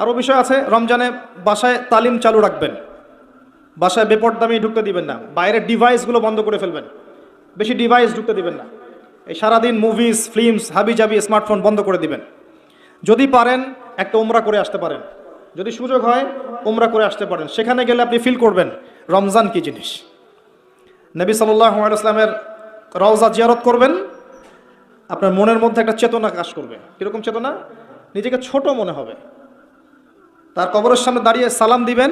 আরও বিষয় আছে, রমজানে বাসায় তালিম চালু রাখবেন, বাসায় বেপরদামি ঢুকতে দিবেন না, বাইরের ডিভাইসগুলো বন্ধ করে ফেলবেন, বেশি ডিভাইস ঢুকতে দিবেন না। এই সারাদিন মুভিজ, ফিল্মস, হাবিজাবি, স্মার্টফোন বন্ধ করে দিবেন। যদি পারেন একটা উমরা করে আসতে পারেন, যদি সুযোগ হয় উমরা করে আসতে পারেন। সেখানে গেলে আপনি ফিল করবেন রমজান কি জিনিস। নবী সাল্লাল্লাহু আলাইহি ওয়াসাল্লামের রওজা জিয়ারত করবেন, আপনার মনের মধ্যে একটা চেতনা কাজ করবে। কীরকম চেতনা? নিজেকে ছোট মনে হবে। তার কবরের সামনে দাঁড়িয়ে সালাম দিবেন,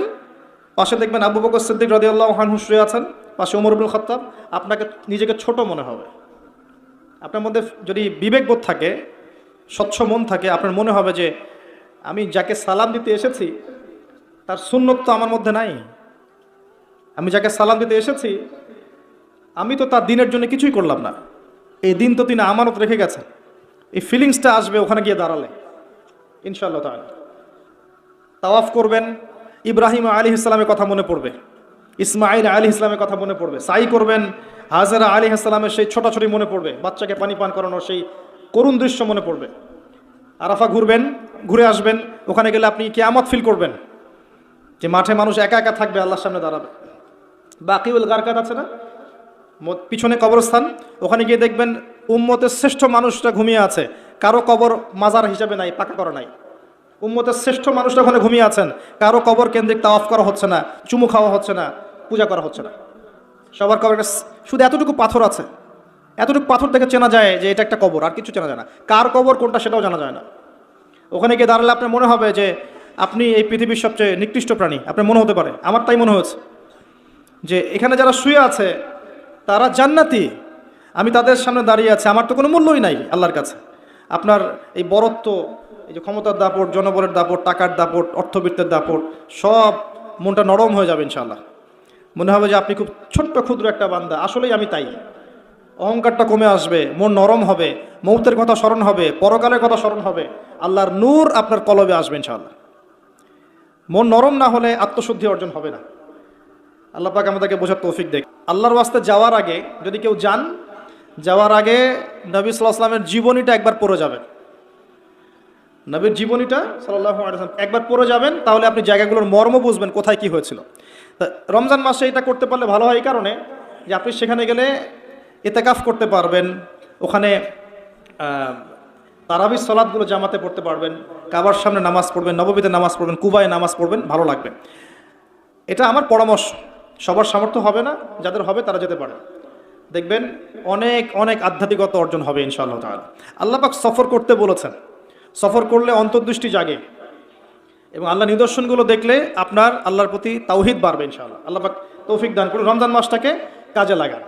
পাশে দেখবেন আবু বকর সিদ্দিক রাদিয়াল্লাহু আনহু শুয়ে আছেন, পাশে ওমর ইবনুল খাত্তাব, আপনাকে নিজেকে ছোট মনে হবে। আপনার মধ্যে যদি বিবেকবোধ থাকে, স্বচ্ছ মন থাকে, আপনার মনে হবে যে আমি যাকে সালাম দিতে এসেছি তার সুন্নত তো আমার মধ্যে নাই, আমি যাকে সালাম দিতে এসেছি আমি তো তার দিনের জন্য কিছুই করলাম না, এই দিন তো তিনি আমানত রেখে গেছেন। এই ফিলিংসটা আসবে ওখানে গিয়ে দাঁড়ালে ইনশাআল্লাহ তাআলা। তাওয়াফ করবেন, ইব্রাহিম আলাইহিস সালামের কথা মনে পড়বে, ইসমাঈল আলাইহিস সালামের কথা মনে পড়বে। সাই করবেন, হাজেরা আলাইহিস সালামের সেই ছোটাছুটি মনে পড়বে, বাচ্চাকে পানি পান করানোর সেই করুণ দৃশ্য মনে পড়বে। আরাফা ঘুরবেন, ঘুরে আসবেন, ওখানে গেলে আপনি কিয়ামত ফিল করবেন, যে মাঠে মানুষ একা একা থাকবে, আল্লাহর সামনে দাঁড়াবে। বাকিউল গারকাত আছে না, পিছনে কবরস্থান, ওখানে গিয়ে দেখবেন উম্মতের শ্রেষ্ঠ মানুষটা ঘুমিয়ে আছে, কারো কবর মাজার হিসাবে নাই, পাকা করা নাই। উম্মতের শ্রেষ্ঠ মানুষটা ওখানে ঘুমিয়ে আছেন, কারো কবর কেন্দ্রিক তাওয়াফ করা হচ্ছে না, চুমু খাওয়া হচ্ছে না, পূজা করা হচ্ছে না। সবার কবর শুধু এতটুকু পাথর আছে, এতটুকু পাথর থেকে চেনা যায় যে এটা একটা কবর, আর কিছু চেনা যায় না। কার কবর কোনটা সেটাও জানা যায় না। ওখানে গিয়ে দাঁড়ালে আপনার মনে হবে যে আপনি এই পৃথিবীর সবচেয়ে নিকৃষ্ট প্রাণী, আপনার মনে হতে পারে, আমার তাই মনে হয়েছে যে এখানে যারা শুয়ে আছে তারা জান্নাতি, আমি তাদের সামনে দাঁড়িয়ে আছি, আমার তো কোনো মূল্যই নাই আল্লাহর কাছে। আপনার এই বরত্ব, এই যে ক্ষমতার দাপট, জনবলের দাপট, টাকার দাপট, অর্থবিত্তের দাপট, সব মনটা নরম হয়ে যাবে ইনশাআল্লাহ। মনে হবে যে আপনি খুব ছোট্ট ক্ষুদ্র একটা বান্দা, আসলেই আমি তাই। অহংকারটা কমে আসবে, মন নরম হবে, মৌতের কথা স্মরণ হবে, পরকালের কথা স্মরণ হবে, আল্লাহর নূর আপনার কলবে আসবে ইনশাআল্লাহ। মন নরম না হলে আত্মশুদ্ধি অর্জন হবে না। আল্লাহ পাক আমাদেরকে বোঝার তৌফিক দেখ। আল্লাহর ওয়াস্তে যাওয়ার আগে যদি কেউ যান, যাওয়ার আগে নবী সাল্লাল্লাহু আলাইহি ওয়াসাল্লামের জীবনীটা একবার পড়ে যাবেন। নবীর জীবনীটা সাল্লাল্লাহু আলাইহি ওয়াসাল্লাম একবার পড়ে যাবেন, তাহলে আপনি জায়গাগুলোর মর্ম বুঝবেন, কোথায় কি হয়েছিল। তা রমজান মাসে এটা করতে পারলে ভালো হয় এই কারণে যে আপনি সেখানে গেলে ইতিকাফ করতে পারবেন, ওখানে তারাবির সালাতগুলো জামাতে পড়তে পারবেন, কাবার সামনে নামাজ পড়বেন, নববীতে নামাজ পড়বেন, কুবায় নামাজ পড়বেন, ভালো লাগবে। এটা আমার পরামর্শ, সবার সামর্থ্য হবে না, যাদের হবে তারা যেতে পারে, দেখবেন অনেক অনেক আধ্যাত্মিকতা অর্জন হবে ইনশাআল্লাহ তাআলা। আল্লাহ পাক সফর করতে বলেছেন, সফর করলে অন্তর্দৃষ্টি জাগে এবং আল্লাহ নিদর্শনগুলো দেখলে আপনার আল্লাহর প্রতি তাওহীদ বাড়বে ইনশাআল্লাহ। আল্লাহ পাক তৌফিক দান করুন, রমজান মাসটাকে কাজে লাগান।